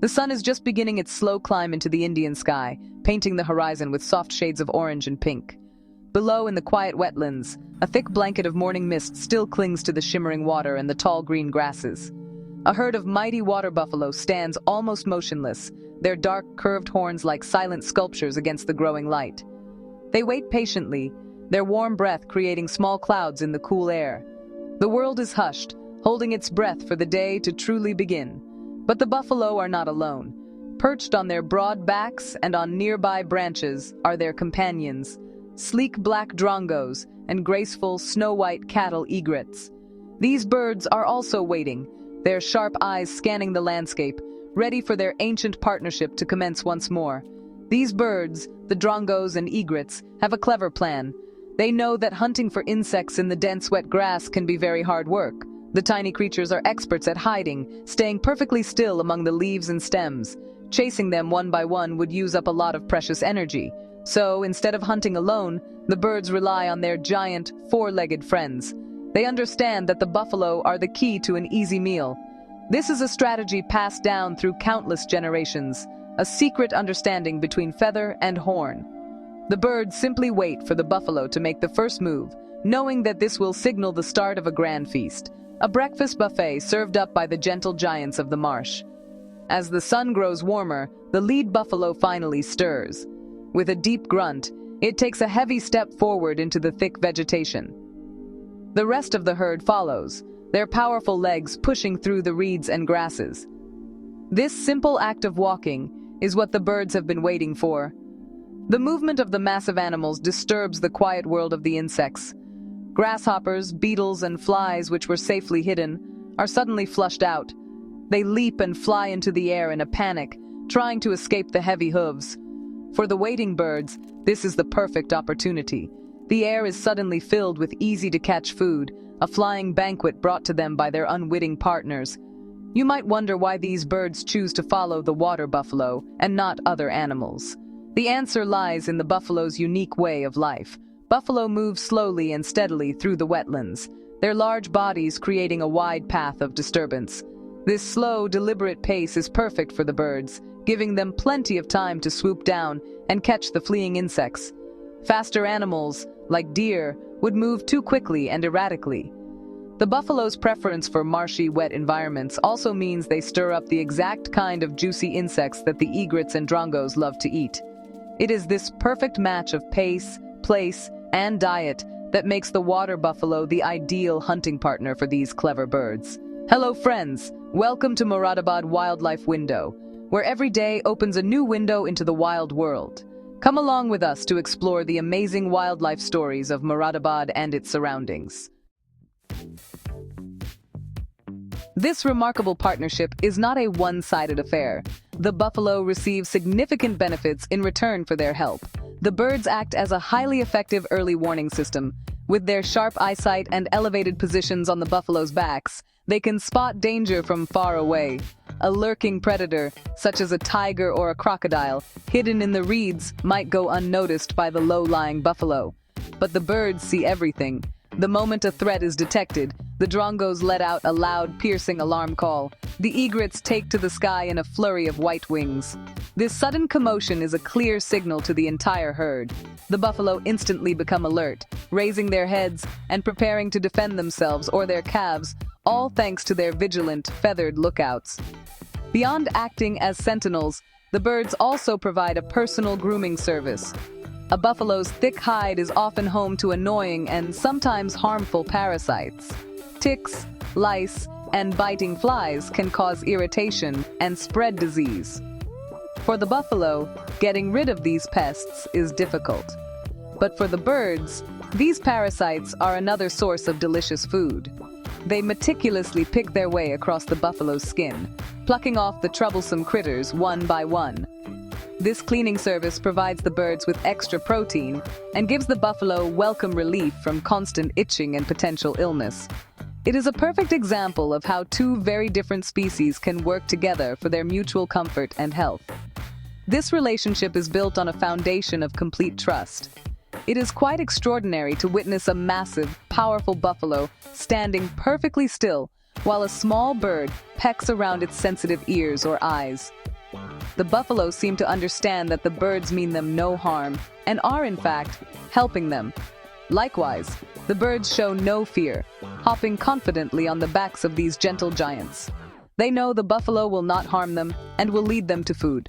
The sun is just beginning its slow climb into the Indian sky, painting the horizon with soft shades of orange and pink. Below, in the quiet wetlands, a thick blanket of morning mist still clings to the shimmering water and the tall green grasses. A herd of mighty water buffalo stands almost motionless, their dark, curved horns like silent sculptures against the growing light. They wait patiently, their warm breath creating small clouds in the cool air. The world is hushed, holding its breath for the day to truly begin. But the buffalo are not alone. Perched on their broad backs and on nearby branches are their companions, sleek black drongos and graceful snow-white cattle egrets. These birds are also waiting, their sharp eyes scanning the landscape, ready for their ancient partnership to commence once more. These birds, the drongos and egrets, have a clever plan. They know that hunting for insects in the dense wet grass can be very hard work. The tiny creatures are experts at hiding, staying perfectly still among the leaves and stems. Chasing them one by one would use up a lot of precious energy. So, instead of hunting alone, the birds rely on their giant, four-legged friends. They understand that the buffalo are the key to an easy meal. This is a strategy passed down through countless generations, a secret understanding between feather and horn. The birds simply wait for the buffalo to make the first move, knowing that this will signal the start of a grand feast, a breakfast buffet served up by the gentle giants of the marsh. As the sun grows warmer, the lead buffalo finally stirs. With a deep grunt, it takes a heavy step forward into the thick vegetation. The rest of the herd follows, their powerful legs pushing through the reeds and grasses. This simple act of walking is what the birds have been waiting for. The movement of the massive animals disturbs the quiet world of the insects. Grasshoppers, beetles, and flies, which were safely hidden, are suddenly flushed out. They leap and fly into the air in a panic, trying to escape the heavy hooves. For the waiting birds, this is the perfect opportunity. The air is suddenly filled with easy-to-catch food, a flying banquet brought to them by their unwitting partners. You might wonder why these birds choose to follow the water buffalo and not other animals. The answer lies in the buffalo's unique way of life. Buffalo move slowly and steadily through the wetlands, their large bodies creating a wide path of disturbance. This slow, deliberate pace is perfect for the birds, giving them plenty of time to swoop down and catch the fleeing insects. Faster animals, like deer, would move too quickly and erratically. The buffalo's preference for marshy, wet environments also means they stir up the exact kind of juicy insects that the egrets and drongos love to eat. It is this perfect match of pace, place, and diet that makes the water buffalo the ideal hunting partner for these clever birds. Hello friends, welcome to Moradabad Wildlife Window, where every day opens a new window into the wild world. Come along with us to explore the amazing wildlife stories of Moradabad and its surroundings. This remarkable partnership is not a one-sided affair. The buffalo receive significant benefits in return for their help. The birds act as a highly effective early warning system. With their sharp eyesight and elevated positions on the buffalo's backs, they can spot danger from far away. A lurking predator, such as a tiger or a crocodile, hidden in the reeds might go unnoticed by the low-lying buffalo. But the birds see everything. The moment a threat is detected, the drongos let out a loud, piercing alarm call. The egrets take to the sky in a flurry of white wings. This sudden commotion is a clear signal to the entire herd. The buffalo instantly become alert, raising their heads and preparing to defend themselves or their calves, all thanks to their vigilant, feathered lookouts. Beyond acting as sentinels, the birds also provide a personal grooming service. A buffalo's thick hide is often home to annoying and sometimes harmful parasites. Ticks, lice, and biting flies can cause irritation and spread disease. For the buffalo, getting rid of these pests is difficult. But for the birds, these parasites are another source of delicious food. They meticulously pick their way across the buffalo's skin, plucking off the troublesome critters one by one. This cleaning service provides the birds with extra protein and gives the buffalo welcome relief from constant itching and potential illness. It is a perfect example of how two very different species can work together for their mutual comfort and health. This relationship is built on a foundation of complete trust. It is quite extraordinary to witness a massive, powerful buffalo standing perfectly still while a small bird pecks around its sensitive ears or eyes. the buffalo seem to understand that the birds mean them no harm and are, in fact, helping them. Likewise, the birds show no fear, hopping confidently on the backs of these gentle giants. They know the buffalo will not harm them and will lead them to food.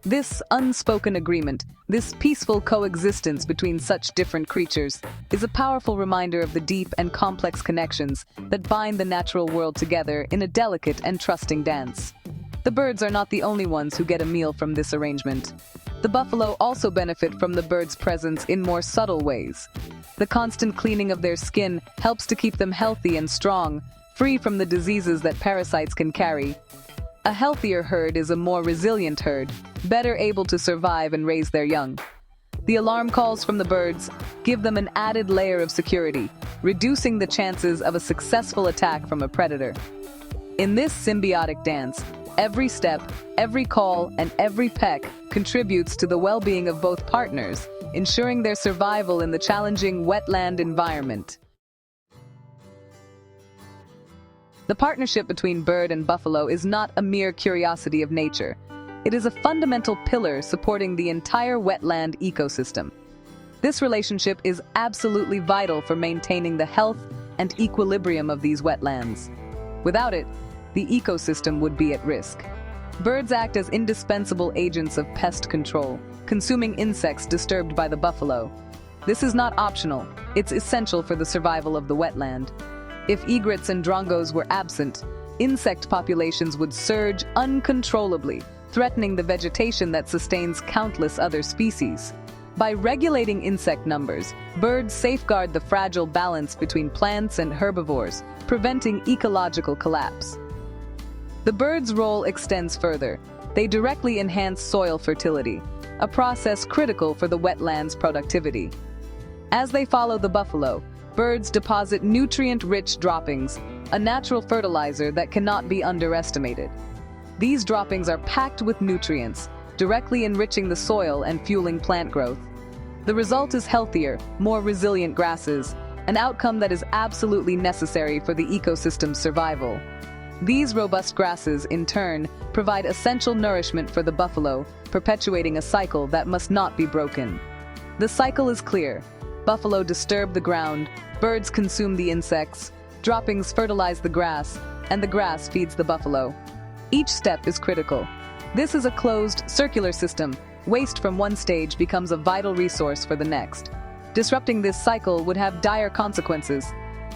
This unspoken agreement, this peaceful coexistence between such different creatures, is a powerful reminder of the deep and complex connections that bind the natural world together in a delicate and trusting dance. The birds are not the only ones who get a meal from this arrangement. The buffalo also benefit from the birds' presence in more subtle ways. The constant cleaning of their skin helps to keep them healthy and strong, free from the diseases that parasites can carry. A healthier herd is a more resilient herd, better able to survive and raise their young. The alarm calls from the birds give them an added layer of security, reducing the chances of a successful attack from a predator. In this symbiotic dance, every step, every call, and every peck contributes to the well-being of both partners, ensuring their survival in the challenging wetland environment. The partnership between bird and buffalo is not a mere curiosity of nature. It is a fundamental pillar supporting the entire wetland ecosystem. This relationship is absolutely vital for maintaining the health and equilibrium of these wetlands. Without it, the ecosystem would be at risk. Birds act as indispensable agents of pest control, consuming insects disturbed by the buffalo. This is not optional, it's essential for the survival of the wetland. If egrets and drongos were absent, insect populations would surge uncontrollably, threatening the vegetation that sustains countless other species. By regulating insect numbers, birds safeguard the fragile balance between plants and herbivores, preventing ecological collapse. The birds' role extends further. They directly enhance soil fertility, a process critical for the wetland's productivity. As they follow the buffalo, birds deposit nutrient-rich droppings, a natural fertilizer that cannot be underestimated. These droppings are packed with nutrients, directly enriching the soil and fueling plant growth. The result is healthier, more resilient grasses, an outcome that is absolutely necessary for the ecosystem's survival. These robust grasses, in turn, provide essential nourishment for the buffalo, perpetuating a cycle that must not be broken. The cycle is clear. Buffalo disturb the ground, birds consume the insects, droppings fertilize the grass, and the grass feeds the buffalo. Each step is critical. This is a closed, circular system. Waste from one stage becomes a vital resource for the next. Disrupting this cycle would have dire consequences.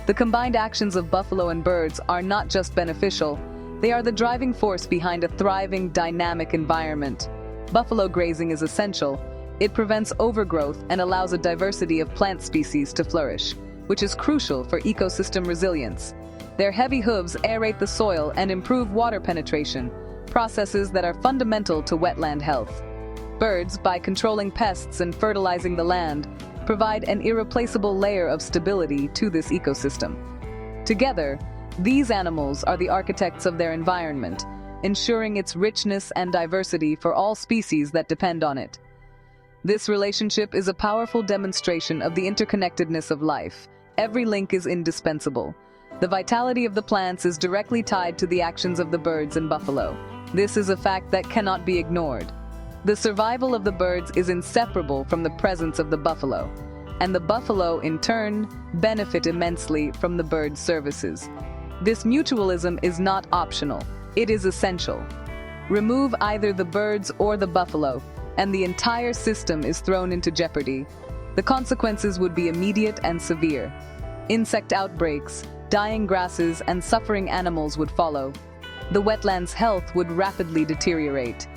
The combined actions of buffalo and birds are not just beneficial, they are the driving force behind a thriving, dynamic environment. Buffalo grazing is essential. It prevents overgrowth and allows a diversity of plant species to flourish, which is crucial for ecosystem resilience. Their heavy hooves aerate the soil and improve water penetration, processes that are fundamental to wetland health. Birds, by controlling pests and fertilizing the land, provide an irreplaceable layer of stability to this ecosystem. Together, these animals are the architects of their environment, ensuring its richness and diversity for all species that depend on it. This relationship is a powerful demonstration of the interconnectedness of life. Every link is indispensable. The vitality of the plants is directly tied to the actions of the birds and buffalo. This is a fact that cannot be ignored. The survival of the birds is inseparable from the presence of the buffalo, and the buffalo, in turn, benefit immensely from the birds' services. This mutualism is not optional, it is essential. Remove either the birds or the buffalo, and the entire system is thrown into jeopardy. The consequences would be immediate and severe. Insect outbreaks, dying grasses, and suffering animals would follow. The wetland's health would rapidly deteriorate.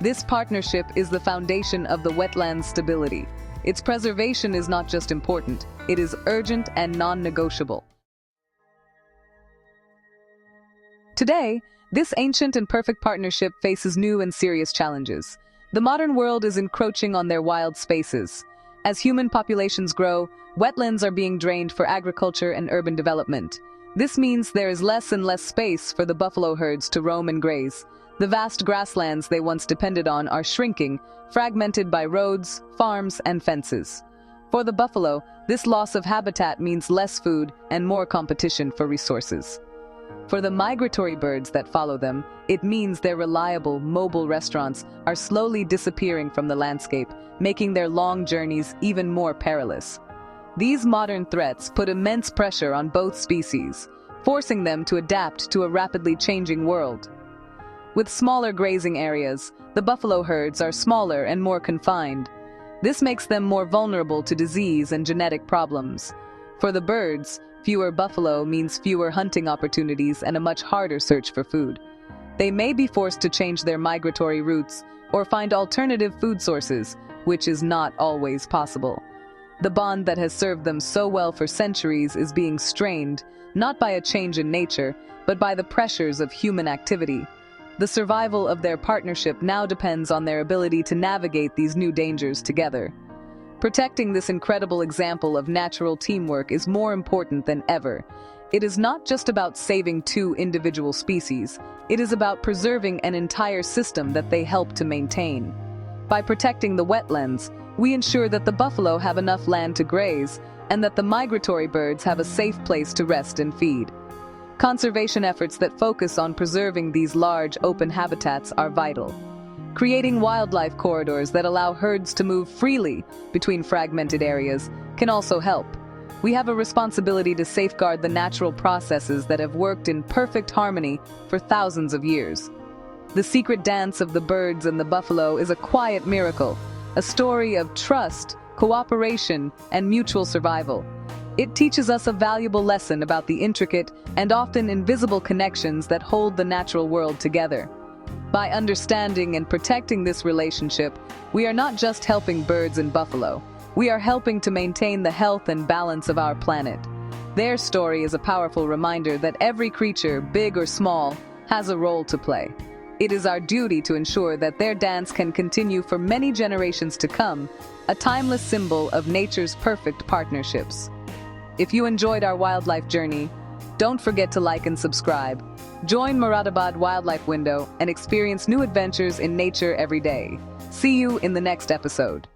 This partnership is the foundation of the wetland's stability. Its preservation is not just important, it is urgent and non-negotiable. Today, this ancient and perfect partnership faces new and serious challenges. The modern world is encroaching on their wild spaces. As human populations grow, wetlands are being drained for agriculture and urban development. This means there is less and less space for the buffalo herds to roam and graze. The vast grasslands they once depended on are shrinking, fragmented by roads, farms, and fences. For the buffalo, this loss of habitat means less food and more competition for resources. For the migratory birds that follow them, it means their reliable, mobile restaurants are slowly disappearing from the landscape, making their long journeys even more perilous. These modern threats put immense pressure on both species, forcing them to adapt to a rapidly changing world. With smaller grazing areas, the buffalo herds are smaller and more confined. This makes them more vulnerable to disease and genetic problems. For the birds, fewer buffalo means fewer hunting opportunities and a much harder search for food. They may be forced to change their migratory routes or find alternative food sources, which is not always possible. The bond that has served them so well for centuries is being strained, not by a change in nature, but by the pressures of human activity. The survival of their partnership now depends on their ability to navigate these new dangers together. Protecting this incredible example of natural teamwork is more important than ever. It is not just about saving two individual species, it is about preserving an entire system that they help to maintain. By protecting the wetlands, we ensure that the buffalo have enough land to graze and that the migratory birds have a safe place to rest and feed. Conservation efforts that focus on preserving these large, open habitats are vital. Creating wildlife corridors that allow herds to move freely between fragmented areas can also help. We have a responsibility to safeguard the natural processes that have worked in perfect harmony for thousands of years. The secret dance of the birds and the buffalo is a quiet miracle, a story of trust, cooperation, and mutual survival. It teaches us a valuable lesson about the intricate and often invisible connections that hold the natural world together. By understanding and protecting this relationship, we are not just helping birds and buffalo, we are helping to maintain the health and balance of our planet. Their story is a powerful reminder that every creature, big or small, has a role to play. It is our duty to ensure that their dance can continue for many generations to come, a timeless symbol of nature's perfect partnerships. If you enjoyed our wildlife journey, don't forget to like and subscribe. Join Moradabad Wildlife Window and experience new adventures in nature every day. See you in the next episode.